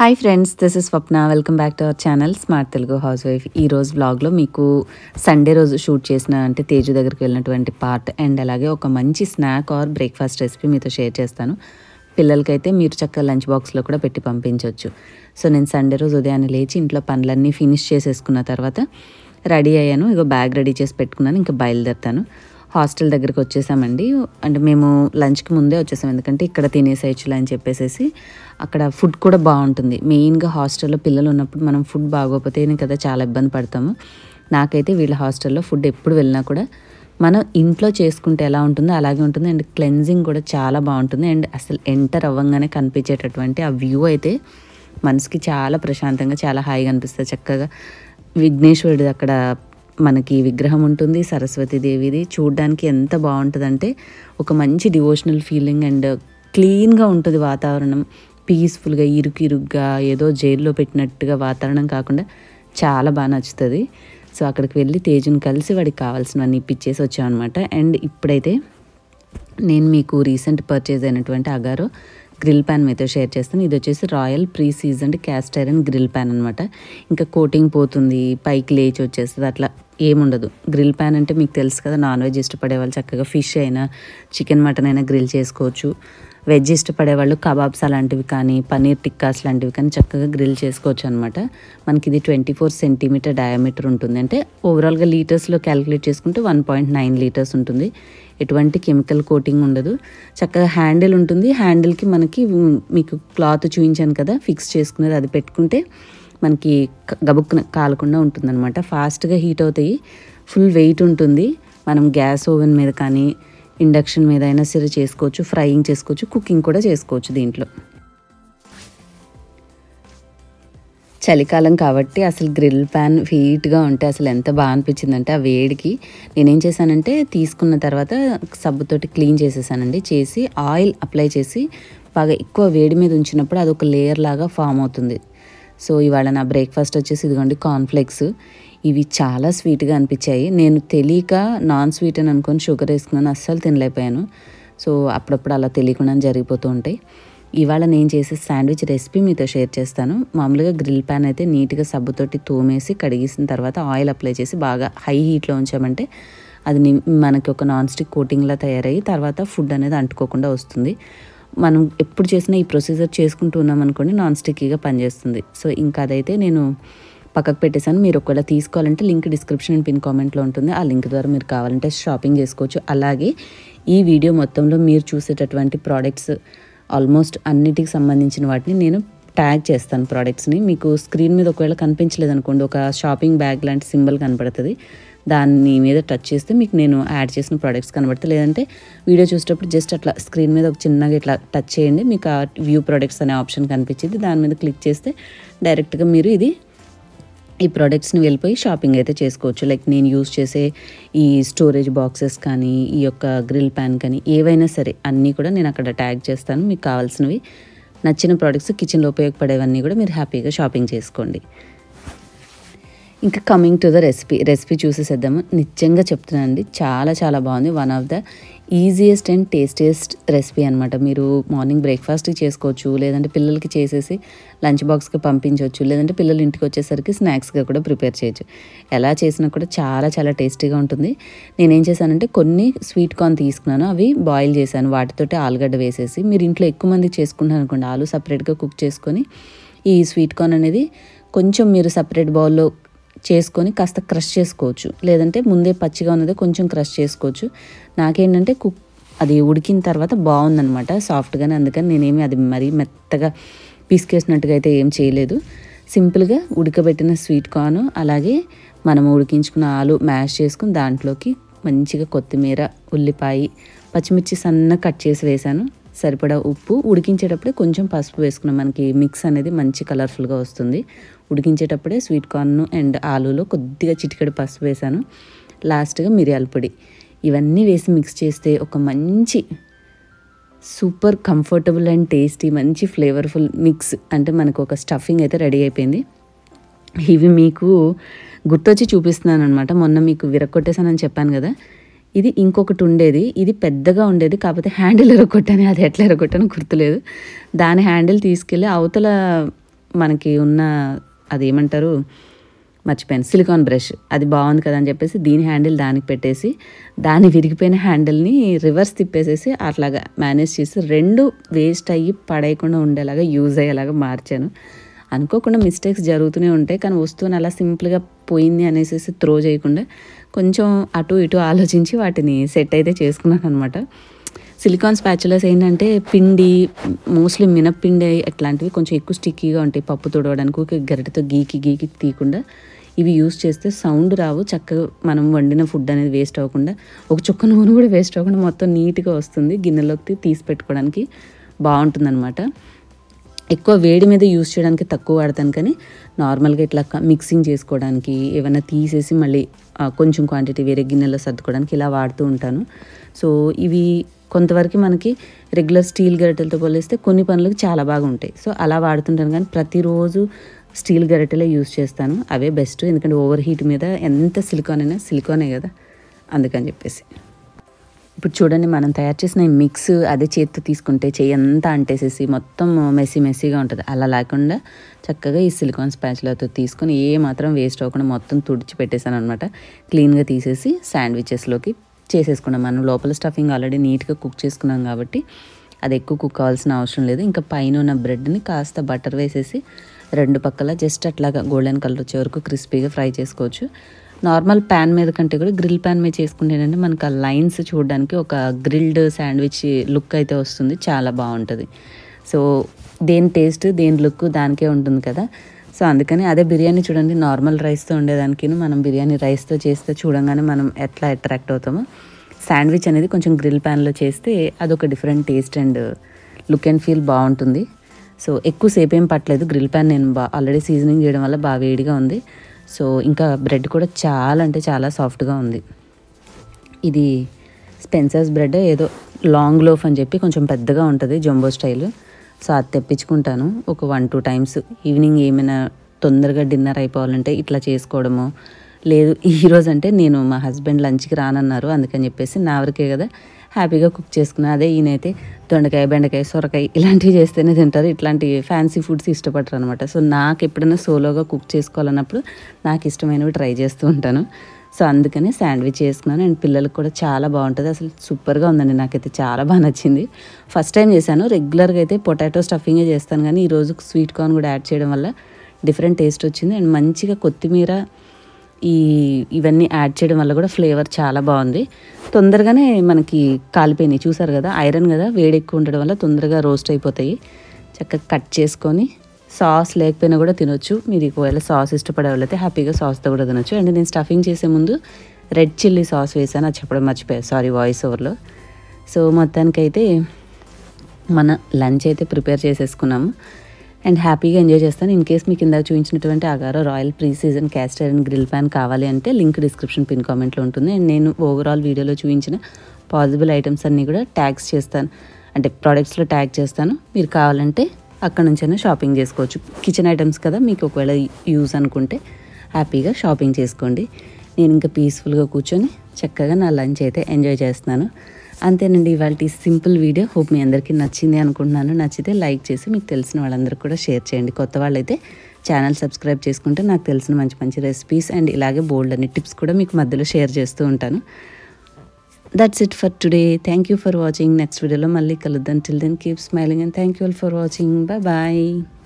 Hi friends, this is Swapna. Welcome back to our channel smart Telugu house wife. ఈరోజు వ్లాగ్లో మీకు Sunday రోజు shoot చేసిన అంటే తేజు దగ్గరికి వెళ్ళినటువంటి పార్ట్ అండ్ అలాగే ఒక మంచి స్నాక్ ఆర్ బ్రేక్ఫాస్ట్ రెసిపీ మీతో షేర్ చేస్తాను. పిల్లలకైతే మీరు చక్కగా లంచ్ బాక్స్లో కూడా పెట్టి పంపించవచ్చు. సో నేను సండే రోజు ఉదయాన్నే లేచి ఇంట్లో పనులన్నీ ఫినిష్ చేసేసుకున్న తర్వాత రెడీ అయ్యాను. ఇగో బ్యాగ్ రెడీ చేసి పెట్టుకున్నాను, ఇంకా బయలుదేరుతాను. హాస్టల్ దగ్గరికి వచ్చేసామండి. అంటే మేము లంచ్కి ముందే వచ్చేసాం, ఎందుకంటే ఇక్కడ తినేసేయచ్చులే అని చెప్పేసి. అక్కడ ఫుడ్ కూడా బాగుంటుంది. మెయిన్గా హాస్టల్లో పిల్లలు ఉన్నప్పుడు మనం ఫుడ్ బాగోకపోతేనే కదా చాలా ఇబ్బంది పడతాము. నాకైతే వీళ్ళ హాస్టల్లో ఫుడ్ ఎప్పుడు వెళ్ళినా కూడా మనం ఇంట్లో చేసుకుంటే ఎలా ఉంటుందో అలాగే ఉంటుంది. అండ్ క్లెన్జింగ్ కూడా చాలా బాగుంటుంది. అండ్ అసలు ఎంటర్ అవ్వంగానే కనిపించేటటువంటి ఆ వ్యూ అయితే మనసుకి చాలా ప్రశాంతంగా చాలా హాయిగా అనిపిస్తుంది. చక్కగా విఘ్నేశ్వరుడు అక్కడ మనకి విగ్రహం ఉంటుంది, సరస్వతీదేవిది. చూడడానికి ఎంత బాగుంటుందంటే ఒక మంచి డివోషనల్ ఫీలింగ్ అండ్ క్లీన్గా ఉంటుంది వాతావరణం. పీస్ఫుల్గా ఇరుగ్గా ఏదో జైల్లో పెట్టినట్టుగా వాతావరణం కాకుండా చాలా బాగా నచ్చుతుంది. సో అక్కడికి వెళ్ళి తేజుని కలిసి వాడికి కావాల్సినవన్నీ ఇప్పించేసి వచ్చామన్నమాట. అండ్ ఇప్పుడైతే నేను మీకు రీసెంట్ పర్చేజ్ అయినటువంటి అగారో గ్రిల్ ప్యాన్ మీతో షేర్ చేస్తాను. ఇది వచ్చేసి royal pre seasoned cast iron grill pan అనమాట. ఇంకా కోటింగ్ పోతుంది, పైకి లేచి వచ్చేస్తుంది, అట్లా ఏముండదు. గ్రిల్ ప్యాన్ అంటే మీకు తెలుసు కదా, నాన్ వెజ్ ఇష్టపడే వాళ్ళు చక్కగా ఫిష్ అయినా చికెన్ మటన్ అయినా గ్రిల్ చేసుకోవచ్చు. వెజ్ ఇష్టపడే వాళ్ళు కబాబ్స్ అలాంటివి కానీ పన్నీర్ టిక్కాస్ లాంటివి కానీ చక్కగా గ్రిల్ చేసుకోవచ్చు అనమాట. మనకి ఇది 24 సెంటీమీటర్ డయామీటర్ ఉంటుంది. అంటే ఓవరాల్గా లీటర్స్లో క్యాలిక్యులేట్ చేసుకుంటే 1.9 లీటర్స్ ఉంటుంది. ఎటువంటి కెమికల్ కోటింగ్ ఉండదు. చక్కగా హ్యాండిల్ ఉంటుంది. హ్యాండిల్కి మనకి మీకు క్లాత్ చూపించాను కదా ఫిక్స్ చేసుకునేది, అది పెట్టుకుంటే మనకి గబుక్కున కాలకుండా ఉంటుందన్నమాట. ఫాస్ట్గా హీట్ అవుతాయి. ఫుల్ వెయిట్ ఉంటుంది. మనం గ్యాస్ ఓవెన్ మీద కానీ ఇండక్షన్ మీద అయినా సరే చేసుకోవచ్చు, ఫ్రైయింగ్ చేసుకోవచ్చు, కుకింగ్ కూడా చేసుకోవచ్చు దీంట్లో. చలికాలం కాబట్టి అసలు గ్రిల్ ప్యాన్ హీట్గా ఉంటే అసలు ఎంత బాగా అనిపించిందంటే ఆ వేడికి నేనేం చేశానంటే తీసుకున్న తర్వాత సబ్బుతోటి క్లీన్ చేసేసానండి. చేసి ఆయిల్ అప్లై చేసి బాగా ఎక్కువ వేడి మీద ఉంచినప్పుడు అదొక లేయర్ లాగా ఫామ్ అవుతుంది. సో ఇవాళ నా బ్రేక్ఫాస్ట్ వచ్చేసి ఇదిగోండి కార్న్ఫ్లేక్స్. ఇవి చాలా స్వీట్గా అనిపించాయి. నేను తెలియక నాన్ స్వీట్ అని అనుకొని షుగర్ వేసుకున్నాను, అస్సలు తినలేకపోయాను. సో అప్పుడప్పుడు అలా తెలియకుండా జరిగిపోతూ ఉంటాయి. ఇవాళ నేను చేసే శాండ్విచ్ రెసిపీ మీతో షేర్ చేస్తాను. మామూలుగా గ్రిల్ ప్యాన్ అయితే నీట్గా సబ్బుతోటి తోమేసి కడిగేసిన తర్వాత ఆయిల్ అప్లై చేసి బాగా హై హీట్లో ఉంచామంటే అది మనకి ఒక నాన్ స్టిక్ కోటింగ్లా తయారయ్యి తర్వాత ఫుడ్ అనేది అంటుకోకుండా వస్తుంది. మనం ఎప్పుడు చేసినా ఈ ప్రొసీజర్ చేసుకుంటూ ఉన్నాం అనుకోండి నాన్ స్టిక్కీగా పనిచేస్తుంది. సో ఇంకా అదైతే నేను పక్కకు పెట్టేశాను. మీరు ఒకవేళ తీసుకోవాలంటే లింక్ డిస్క్రిప్షన్ అండ్ పిన్ కామెంట్లో ఉంటుంది. ఆ లింక్ ద్వారా మీరు కావాలంటే షాపింగ్ చేసుకోవచ్చు. అలాగే ఈ వీడియో మొత్తంలో మీరు చూసేటటువంటి ప్రోడక్ట్స్ ఆల్మోస్ట్ అన్నిటికి సంబంధించిన వాటిని నేను ట్యాగ్ చేస్తాను. ప్రోడక్ట్స్ని మీకు స్క్రీన్ మీద ఒకవేళ కనిపించలేదు అనుకోండి, ఒక షాపింగ్ బ్యాగ్ లాంటి సింబల్ కనపడుతుంది. దాని మీద టచ్ చేస్తే మీకు నేను యాడ్ చేసిన ప్రోడక్ట్స్ కనబడుతుంది. లేదంటే వీడియో చూసేటప్పుడు జస్ట్ అట్లా స్క్రీన్ మీద ఒక చిన్నగా ఇట్లా టచ్ చేయండి, మీకు ఆ వ్యూ ప్రోడక్ట్స్ అనే ఆప్షన్ కనిపించింది. దాని మీద క్లిక్ చేస్తే డైరెక్ట్గా మీరు ఈ ప్రోడక్ట్స్ని వెళ్ళిపోయి షాపింగ్ అయితే చేసుకోవచ్చు. లైక్ నేను యూజ్ చేసే ఈ స్టోరేజ్ బాక్సెస్ కానీ ఈ యొక్క గ్రిల్ ప్యాన్ కానీ ఏవైనా సరే అన్నీ కూడా నేను అక్కడ ట్యాగ్ చేస్తాను. మీకు కావాల్సినవి నచ్చిన ప్రోడక్ట్స్ కిచెన్లో ఉపయోగపడేవన్నీ కూడా మీరు హ్యాపీగా షాపింగ్ చేసుకోండి. ఇంకా కమింగ్ టు ద రెసిపీ చూసేసేద్దాము. నిజంగా చెప్తున్నాను అండి, చాలా చాలా బాగుంది. One of the easiest and tastiest recipe అనమాట. మీరు మార్నింగ్ బ్రేక్ఫాస్ట్కి చేసుకోవచ్చు, లేదంటే పిల్లలకి చేసేసి లంచ్ బాక్స్కి పంపించవచ్చు, లేదంటే పిల్లలు ఇంటికి వచ్చేసరికి స్నాక్స్గా కూడా ప్రిపేర్ చేయొచ్చు. ఎలా చేసినా కూడా చాలా చాలా టేస్టీగా ఉంటుంది. నేనేం చేశానంటే కొన్ని స్వీట్ కార్న్ తీసుకున్నాను, అవి బాయిల్ చేశాను. వాటితోటి ఆలుగడ్డ వేసేసి, మీరు ఇంట్లో ఎక్కువ మంది చేసుకుంటారు అనుకోండి, ఆలు సపరేట్గా కుక్ చేసుకొని ఈ స్వీట్ కార్న్ అనేది కొంచెం మీరు సపరేట్ బౌల్లో చేసుకొని కాస్త క్రష్ చేసుకోవచ్చు, లేదంటే ముందే పచ్చిగా ఉన్నది కొంచెం క్రష్ చేసుకోవచ్చు. నాకేంటంటే అది ఉడికిన తర్వాత బాగుందనమాట సాఫ్ట్గానే, అందుకని నేనేమి అది మరీ మెత్తగా పీసుకేసినట్టుగా అయితే ఏం చేయలేదు. సింపుల్గా ఉడకబెట్టిన స్వీట్ కార్న్ అలాగే మనం ఉడికించుకున్న ఆలు మ్యాష్ చేసుకుని దాంట్లోకి మంచిగా కొత్తిమీర, ఉల్లిపాయ, పచ్చిమిర్చి సన్నగా కట్ చేసి వేసాను. సరిపడా ఉప్పు, ఉడికించేటప్పుడే కొంచెం పసుపు వేసుకున్నాం. మనకి మిక్స్ అనేది మంచి కలర్ఫుల్గా వస్తుంది. ఉడికించేటప్పుడే స్వీట్ కార్న్ అండ్ ఆలూలో కొద్దిగా చిటికెడు పసుపు వేసాను. లాస్ట్గా మిరియాల పొడి, ఇవన్నీ వేసి మిక్స్ చేస్తే ఒక మంచి సూపర్ కంఫర్టబుల్ అండ్ టేస్టీ మంచి ఫ్లేవర్ఫుల్ మిక్స్, అంటే మనకు ఒక స్టఫింగ్ అయితే రెడీ అయిపోయింది. ఇవి మీకు గుర్తొచ్చి చూపిస్తున్నాను అనమాట. మొన్న మీకు విరక్కొట్టేసానని చెప్పాను కదా, ఇది ఇంకొకటి ఉండేది, ఇది పెద్దగా ఉండేది, కాకపోతే హ్యాండిల్ ఎరగొట్టాను. అది ఎట్లా ఎరగొట్టానో గుర్తులేదు. దాని హ్యాండిల్ తీసుకెళ్ళి అవతల మనకి ఉన్న అదేమంటారు మర్చిపోయాను, సిలికాన్ బ్రష్ అది బాగుంది కదా అని చెప్పేసి దీని హ్యాండిల్ దానికి పెట్టేసి దాని విరిగిపోయిన హ్యాండిల్ని రివర్స్ తిప్పేసేసి అట్లాగా మేనేజ్ చేసి 2 వేస్ట్ అయ్యి పడేయకుండా ఉండేలాగా యూజ్ అయ్యేలాగా మార్చాను. అనుకోకుండా మిస్టేక్స్ జరుగుతూనే ఉంటాయి, కానీ వస్తువుని అలా సింపుల్గా పోయింది అనేసి త్రో చేయకుండా కొంచెం అటు ఇటు ఆలోచించి వాటిని సెట్ అయితే చేసుకున్నాను అనమాట. సిలికాన్ స్పాచులస్ ఏంటంటే పిండి, మోస్ట్లీ మినప్పిండి అట్లాంటివి కొంచెం ఎక్కువ స్టిక్కీగా ఉంటాయి. పప్పు తుడవడానికి ఒక గరిటెతో గీకి తీయకుండా ఇవి యూస్ చేస్తే సౌండ్ రావు, చక్కగా మనం వండిన ఫుడ్ అనేది వేస్ట్ అవ్వకుండా, ఒక చుక్క నూనె కూడా వేస్ట్ అవ్వకుండా మొత్తం నీట్గా వస్తుంది. గిన్నెలోకి తీసి పెట్టుకోవడానికి బాగుంటుందన్నమాట. ఎక్కువ వేడి మీద యూస్ చేయడానికి తక్కువ వాడతాను, కానీ నార్మల్గా ఇట్లా మిక్సింగ్ చేసుకోవడానికి, ఏమైనా తీసేసి మళ్ళీ కొంచెం క్వాంటిటీ వేరే గిన్నెలో సర్దుకోవడానికి ఇలా వాడుతూ ఉంటాను. సో ఇవి కొంతవరకు మనకి రెగ్యులర్ స్టీల్ గరిటెలతో పోలిస్తే కొన్ని పనులకు చాలా బాగా ఉంటాయి. సో అలా వాడుతుంటాను, కానీ ప్రతిరోజు స్టీల్ గరిటెలే యూస్ చేస్తాను. అవే బెస్ట్, ఎందుకంటే ఓవర్ హీట్ మీద ఎంత సిలికాన్ అయినా సిలికానే కదా, అందుకని చెప్పేసి. ఇప్పుడు చూడండి, మనం తయారు చేసిన ఈ మిక్స్ అదే చేతితో తీసుకుంటే చెయ్యి అంతా అంటేసేసి మొత్తం మెస్సీగా ఉంటుంది. అలా లేకుండా చక్కగా ఈ సిలికాన్ స్పాచులతో తీసుకొని ఏ మాత్రం వేస్ట్ అవ్వకుండా మొత్తం తుడిచి పెట్టేశాను అనమాట. క్లీన్గా తీసేసి శాండ్విచెస్లోకి చేసేసుకున్నాం. మనం లోపల స్టఫింగ్ ఆల్రెడీ నీట్గా కుక్ చేసుకున్నాం కాబట్టి అది ఎక్కువ కుక్ కావాల్సిన అవసరం లేదు. ఇంకా పైన ఉన్న బ్రెడ్ని కాస్త బటర్ వేసేసి 2 పక్కల జస్ట్ అట్లాగా గోల్డెన్ కలర్ వచ్చే వరకు క్రిస్పీగా ఫ్రై చేసుకోవచ్చు. నార్మల్ ప్యాన్ మీద కంటే కూడా గ్రిల్ ప్యాన్ మీద చేసుకుంటేనంటే మనకు ఆ లైన్స్ చూడడానికి ఒక గ్రిల్డ్ శాండ్విచ్ లుక్ అయితే వస్తుంది, చాలా బాగుంటుంది. సో దేని టేస్ట్ దేని లుక్ దానికే ఉంటుంది కదా. సో అందుకని అదే బిర్యానీ చూడండి, నార్మల్ రైస్తో ఉండేదానికి మనం బిర్యానీ రైస్తో చేస్తే చూడంగానే మనం ఎట్లా అట్రాక్ట్ అవుతామో, శాండ్విచ్ అనేది కొంచెం గ్రిల్ ప్యాన్లో చేస్తే అదొక different taste and look and feel బాగుంటుంది. సో ఎక్కువసేపు ఏం పట్టలేదు, గ్రిల్ ప్యాన్ నేను ఆల్రెడీ సీజనింగ్ చేయడం వల్ల బాగా వేడిగా ఉంది. సో ఇంకా బ్రెడ్ కూడా చాలా అంటే చాలా సాఫ్ట్గా ఉంది. ఇది స్పెన్సర్స్ బ్రెడ్, ఏదో లాంగ్ లోఫ్ అని చెప్పి కొంచెం పెద్దగా ఉంటుంది జంబో స్టైల్. సో అది తెప్పించుకుంటాను ఒక 1-2 టైమ్స్. ఈవినింగ్ ఏమైనా తొందరగా డిన్నర్ అయిపోవాలంటే ఇట్లా చేసుకోవడము, లేదు ఈరోజు అంటే నేను మా హస్బెండ్ లంచ్కి రానన్నారు, అందుకని చెప్పేసి నా వరకే కదా హ్యాపీగా కుక్ చేసుకున్నాను. అదే ఈయనైతే దొండకాయ, బెండకాయ, సొరకాయ ఇలాంటివి చేస్తేనే తింటారు, ఇట్లాంటి ఫ్యాన్సీ ఫుడ్స్ ఇష్టపడరు అనమాట. సో నాకు ఎప్పుడైనా సోలోగా కుక్ చేసుకోవాలన్నప్పుడు నాకు ఇష్టమైనవి ట్రై చేస్తూ ఉంటాను. సో అందుకని శాండ్విచ్ చేసుకున్నాను. అండ్ పిల్లలకు కూడా చాలా బాగుంటుంది, అసలు సూపర్గా ఉందండి, నాకైతే చాలా బాగా నచ్చింది. ఫస్ట్ టైం చేశాను. రెగ్యులర్గా అయితే పొటాటో స్టఫింగే చేస్తాను, కానీ ఈరోజు స్వీట్ కార్న్ కూడా యాడ్ చేయడం వల్ల డిఫరెంట్ టేస్ట్ వచ్చింది. అండ్ మంచిగా కొత్తిమీర ఇవన్నీ యాడ్ చేయడం వల్ల కూడా ఫ్లేవర్ చాలా బాగుంది. తొందరగానే మనకి కాలిపోయినాయి, చూసారు కదా, ఐరన్ కదా, వేడి ఎక్కువ ఉండడం వల్ల తొందరగా రోస్ట్ అయిపోతాయి. చక్కగా కట్ చేసుకొని సాస్ లేకపోయినా కూడా తినొచ్చు. మీరు ఒకవేళ సాస్ ఇష్టపడే వాళ్ళైతే హ్యాపీగా సాస్తో కూడా తినొచ్చు. అండ్ నేను స్టఫింగ్ చేసే ముందు రెడ్ చిల్లీ సాస్ వేసాను, అది చెప్పడం మర్చిపోయాను, సారీ వాయిస్ ఓవర్లో. సో మొత్తానికైతే మన లంచ్ అయితే ప్రిపేర్ చేసేసుకున్నాము అండ్ హ్యాపీగా ఎంజాయ్ చేస్తాను. ఇన్ కేస్ మీకు ఇందాక చూపించినటువంటి Agaro royal pre season cast iron grill pan కావాలి అంటే లింక్ డిస్క్రిప్షన్ పిన్ కామెంట్లో ఉంటుంది. అండ్ నేను ఓవరాల్ వీడియోలో చూపించిన పాసిబుల్ ఐటమ్స్ అన్నీ కూడా ట్యాగ్స్ చేస్తాను, అంటే ప్రోడక్ట్స్లో ట్యాగ్ చేస్తాను. మీరు కావాలంటే అక్కడ నుంచైనా షాపింగ్ చేసుకోవచ్చు. కిచెన్ ఐటమ్స్ కదా, మీకు ఒకవేళ యూజ్ అనుకుంటే హ్యాపీగా షాపింగ్ చేసుకోండి. నేను ఇంకా పీస్ఫుల్గా కూర్చొని చక్కగా నా లంచ్ అయితే ఎంజాయ్ చేస్తున్నాను. అంతేనండి ఇవాళ సింపుల్ వీడియో. హోప్ మీ అందరికీ నచ్చింది అనుకుంటున్నాను. నచ్చితే లైక్ చేసి మీకు తెలిసిన వాళ్ళందరికీ కూడా షేర్ చేయండి. కొత్త వాళ్ళైతే ఛానల్ సబ్స్క్రైబ్ చేసుకుంటే నాకు తెలిసిన మంచి మంచి రెసిపీస్ అండ్ ఇలాగే బోల్డ్ అనే టిప్స్ కూడా మీకు మధ్యలో షేర్ చేస్తూ ఉంటాను. That's it for today. Thank you for watching. Next video lo malli kaluddan. Till then keep smiling and thank you all for watching. Bye bye.